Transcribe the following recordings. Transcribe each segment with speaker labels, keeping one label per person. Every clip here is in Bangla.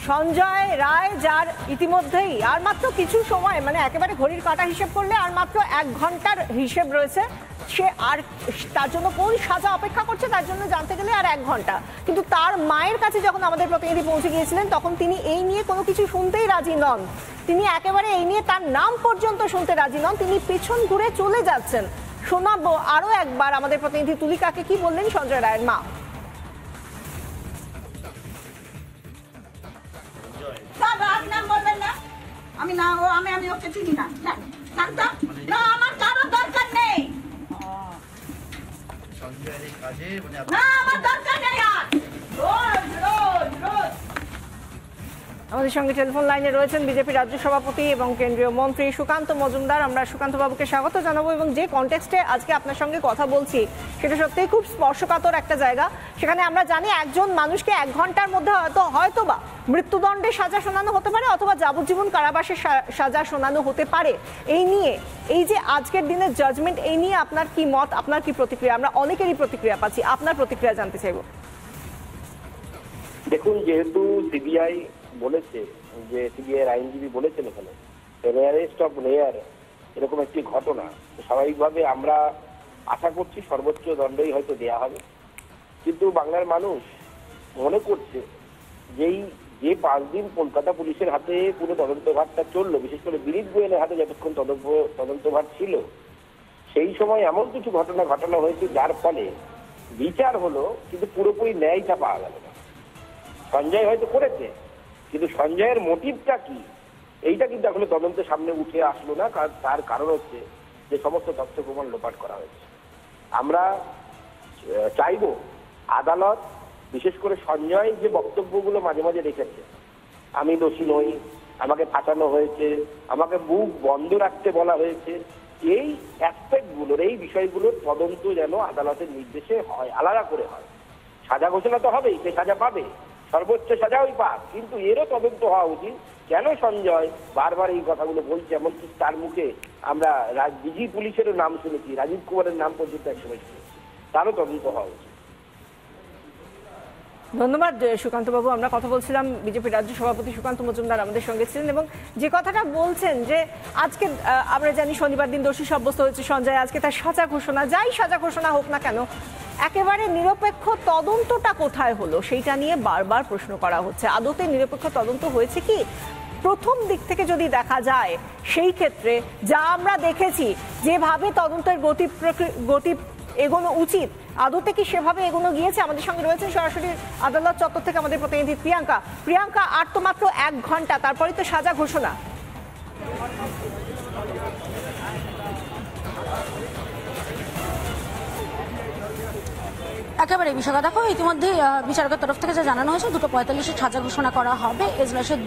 Speaker 1: সঞ্জয় রায়, যার ইতিমধ্যেই আর মাত্র কিছু সময়, মানে একেবারে ঘড়ির কাঁটা হিসেব করলে আর মাত্র 1 ঘন্টার হিসেব রয়েছে, সে আর তার জন্য কোন সাজা অপেক্ষা করছে তার জন্য জানতে গেলে আর 1 ঘন্টা। কিন্তু তার মায়ের কাছে যখন আমাদের প্রতিনিধি পৌঁছে গিয়েছিলেন তখন তিনি এই নিয়ে কোনো কিছু শুনতেই রাজি নন। তিনি একেবারে এই নিয়ে তার নাম পর্যন্ত শুনতে রাজি নন, তিনি পেছন ঘুরে চলে যাচ্ছেন। শোনাবো আরো একবার আমাদের প্রতিনিধি তুলিকাকে কি বললেন সঞ্জয় রায়ের মা।
Speaker 2: আমি না ও আমি ওকে চিনি না, না আমার কারো দরকার নেই, না আমার দরকার নেই। আর রোজ রোজ রোজ
Speaker 1: আমাদের সঙ্গে টেলিফোন লাইনে রয়েছেন বিজেপি রাজ্য সভাপতি এবং কেন্দ্রীয় মন্ত্রী সুকান্ত মজুমদার। আমরা সুকান্ত বাবুকে স্বাগত জানাবো এবং যে কনটেক্সটে আজকে আপনার সঙ্গে কথা বলছি সেটা সত্যিই খুব স্পর্শকাতর একটা জায়গা। সেখানে আমরা জানি একজন মানুষকে 1 ঘন্টার মধ্যে হয়তোবা মৃত্যুদণ্ডের সাজা শোনানো হতে পারে অথবা যাবজ্জীবন কারাবাসের সাজা শোনানো হতে পারে। এই নিয়ে, এই যে আজকের দিনের জাজমেন্ট, এই নিয়ে আপনার কি মত, আপনার কি প্রতিক্রিয়া? আমরা অনেকেরই প্রতিক্রিয়া পাচ্ছি, আপনার প্রতিক্রিয়া জানতে চাইব।
Speaker 3: দেখুন, যেহেতু সিবিআই বলেছে, যে সিবিআই আইনজীবী বলেছেন এখানে রেয়ারেস্ট অফ রেয়ার এরকম একটি ঘটনা, স্বাভাবিকভাবে আমরা আশা করছি সর্বোচ্চ দণ্ডই হয়তো দেয়া হবে। কিন্তু বাংলার মানুষ মনে করছে যে 5 দিন কলকাতা পুলিশের হাতে পুরো তদন্তভারটা চললো, বিশেষ করে বিনীত গোয়েলের হাতে যতক্ষণ তদন্তভার ছিল, সেই সময় এমন কিছু ঘটনা হয়েছে যার ফলে বিচার হলো কিন্তু পুরোপুরি ন্যায়টা পাওয়া গেল না। সঞ্জয় হয়তো করেছে, কিন্তু সঞ্জয়ের মোটিভটা কি এইটা কিন্তু এখনো তদন্তের সামনে উঠে আসলো না। তার কারণ হচ্ছে যে সমস্ত তথ্য প্রমাণ লোপাট করা হয়েছে। আমরা চাইব আদালত, বিশেষ করে সঞ্জয় যে বক্তব্যগুলো মাঝে মাঝে রেখেছে, আমি দোষী নই, আমাকে ফাঁসানো হয়েছে, আমাকে মুখ বন্ধ রাখতে বলা হয়েছে, এই অ্যাসপেক্টগুলোর, এই বিষয়গুলোর তদন্ত যেন আদালতের নির্দেশে হয়, আলাদা করে হয়। সাজা ঘোষণা তো হবেই, সে সাজা পাবে, সর্বোচ্চ সাজাই পাক, কিন্তু এরও তদন্ত হওয়া উচিত। কেন সঞ্জয় বারবার এই কথাগুলো বলছে? এমনকি তার মুখে আমরা ডিজি পুলিশেরও নাম শুনেছি, রাজীব কুমারের নাম পর্যন্ত একসময় শুনেছি, তারও তদন্ত হওয়া উচিত।
Speaker 1: ধন্যবাদ সুকান্ত বাবু। আমরা কথা বলছিলাম, বিজেপি রাজ্য সভাপতি সুকান্ত মজুমদার আমাদের সঙ্গে ছিলেন এবং যে কথাটা বলছেন যে আজকে আমরা জানি শনিবার দিন দোষী সাব্যস্ত হয়েছে সঞ্জয়, আজকে তার সাজা ঘোষণা, যাই সাজা ঘোষণা হোক না কেন, একেবারে নিরপেক্ষ তদন্তটা কোথায় হলো সেইটা নিয়ে বারবার প্রশ্ন করা হচ্ছে। আদতে নিরপেক্ষ তদন্ত হয়েছে কি? প্রথম দিক থেকে যদি দেখা যায় সেই ক্ষেত্রে যা আমরা দেখেছি, যেভাবে তদন্তের গতি এগোনো উচিত, আদতে কি সেভাবে এগোনো গিয়েছে? আমাদের সঙ্গে রয়েছেন সরাসরি আদালত চত্বর থেকে আমাদের প্রতিনিধি প্রিয়াঙ্কা। আর তো মাত্র 1 ঘন্টা, তারপরে তো সাজা ঘোষণা।
Speaker 4: একেবারে বিষয়টা দেখো, ইতিমধ্যে বিচারকের তরফ থেকে যা জানানো হয়েছে 2:45 সাজা ঘোষণা করা হবে এজলাসের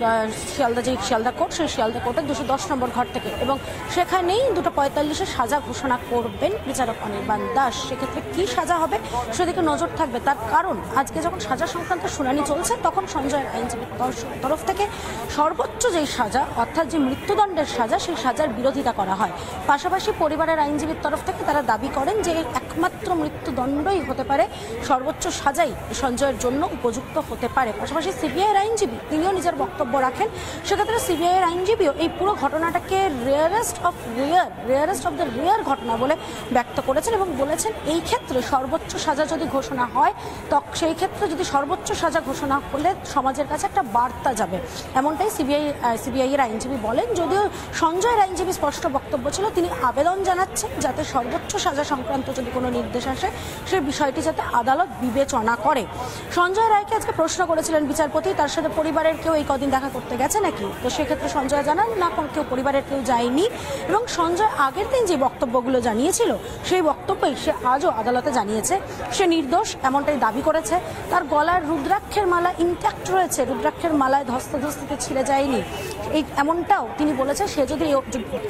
Speaker 4: শিয়ালদা কোর্ট, সেই শিয়ালদা কোর্টের 210 নম্বর ঘর থেকে, এবং সেখানেই 2:45 সাজা ঘোষণা করবেন বিচারক অনির্বাণ দাস। সেক্ষেত্রে কি সাজা হবে সেদিকে নজর থাকবে। তার কারণ আজকে যখন সাজা সংক্রান্ত শুনানি চলছে তখন সঞ্জয়ের আইনজীবীর তরফ থেকে সর্বোচ্চ যেই সাজা, অর্থাৎ যে মৃত্যুদণ্ডের সাজা, সেই সাজার বিরোধিতা করা হয়। পাশাপাশি পরিবারের আইনজীবীর তরফ থেকে তারা দাবি করেন যে একমাত্র মৃত্যুদণ্ডই হতে পারে, সর্বোচ্চ সাজাই সঞ্জয়ের জন্য উপযুক্ত হতে পারে। পাশাপাশি সিবিআইয়ের আইনজীবী তিনিও নিজের বক্তব্য রাখেন। সেক্ষেত্রে সিবিআইয়ের আইনজীবীও এই পুরো ঘটনাটাকে রেয়ারেস্ট অফ দ্য রেয়ার ঘটনা বলে ব্যক্ত করেছেন এবং বলেছেন এই ক্ষেত্রে সর্বোচ্চ সাজা যদি ঘোষণা হয়, সেই ক্ষেত্রে যদি সর্বোচ্চ সাজা ঘোষণা হলে সমাজের কাছে একটা বার্তা যাবে, এমনটাই সিবিআইয়ের আইনজীবী বলেন। যদিও সঞ্জয়ের আইনজীবী স্পষ্ট বক্তব্য ছিল, তিনি আবেদন জানাচ্ছেন যাতে সর্বোচ্চ সাজা সংক্রান্ত যদি কোনো নির্দেশ আসে সেই বিষয়টি যাতে আদালত বিবেচনা করে। সঞ্জয় রায়কে আজকে প্রশ্ন করেছিলেন বিচারপতি, তার সাথে পরিবারের কেউ এই কদিন দেখা করতে গেছে নাকি? তো সেক্ষেত্রে সঞ্জয় জানান না, কেউ পরিবারের কেউ যায়নি, এবং সঞ্জয় আগের দিন যে বক্তব্যগুলো জানিয়েছিল সেই বক্তব্যই সে আজও আদালতে জানিয়েছে সে নির্দোষ, এমনটাই দাবি করেছে। তার গলার রুদ্রাক্ষের মালা ইনট্যাক্ট রয়েছে, রুদ্রাক্ষের মালায় ধস্তাধস্তিতে ছিঁড়ে যায়নি, এমনটাও তিনি বলেছে। সে যদি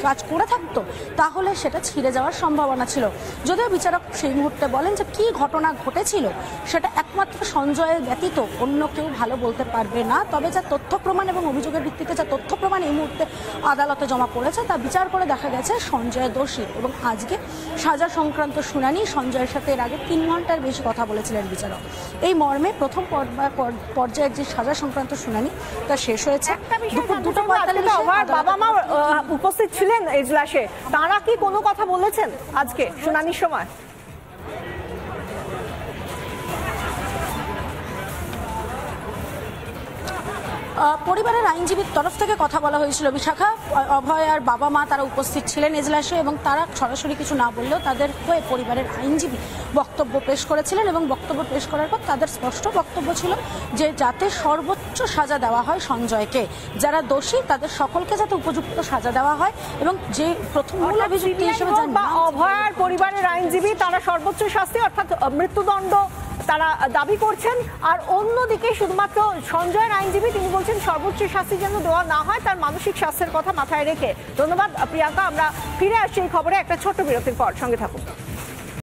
Speaker 4: কাজ করে থাকতো তাহলে সেটা ছিঁড়ে যাওয়ার সম্ভাবনা ছিল। যদিও বিচারক সেই মুহূর্তে বলেন যে কি ঘটনা ঘটেছিল সেটা একমাত্র সঞ্জয়ের ব্যতীত অন্য কেউ ভালো বলতে পারবে না। তবে যা তথ্য প্রমাণ এবং অভিযোগের ভিত্তিতে যা তথ্য প্রমাণ এই মুহূর্তে আদালতে জমা পড়েছে তা বিচার করে দেখা গেছে সঞ্জয় দোষী। এবং আজকে সাজা সংক্রান্ত শুনানি, সঞ্জয়ের সাথে এর আগে 3 ঘন্টার বেশি কথা বলেছিলেন বিচারক। এই মর্মে প্রথম পর্যায়ের যে সাজা সংক্রান্ত শুনানি তা শেষ হয়েছে। দুপুর 2:45
Speaker 1: বাবা মা উপস্থিত ছিলেন এজলাসে, তারা কি কোনো কথা বলেছেন আজকে শুনানির সময়?
Speaker 4: পরিবারের আইনজীবীর তরফ থেকে কথা বলা হয়েছিল। বিশাখা, অভয় আর বাবা মা তারা উপস্থিত ছিলেন এজলাসে এবং তারা সরাসরি কিছু না বললেও তাদের হয়ে পরিবারের আইনজীবী বক্তব্য পেশ করেছিলেন এবং বক্তব্য পেশ করার পর তাদের স্পষ্ট বক্তব্য ছিল যে যাতে সর্বোচ্চ সাজা দেওয়া হয় সঞ্জয়কে, যারা দোষী তাদের সকলকে যাতে উপযুক্ত সাজা দেওয়া হয়। এবং যে প্রথম মূল অভিযুক্ত হিসেবে
Speaker 1: অভয় আর পরিবারের আইনজীবী তারা সর্বোচ্চ শাস্তি অর্থাৎ মৃত্যুদণ্ড তারা দাবি করছেন, আর অন্যদিকে শুধুমাত্র সঞ্জয়ের আইনজীবী তিনি বলছেন সর্বোচ্চ শাস্তি যেন দেওয়া না হয়, তার মানসিক স্বাস্থ্যের কথা মাথায় রেখে। ধন্যবাদ প্রিয়াঙ্কা, আমরা ফিরে আসছি এই খবরে একটা ছোট্ট বিরতির পর, সঙ্গে থাকুন।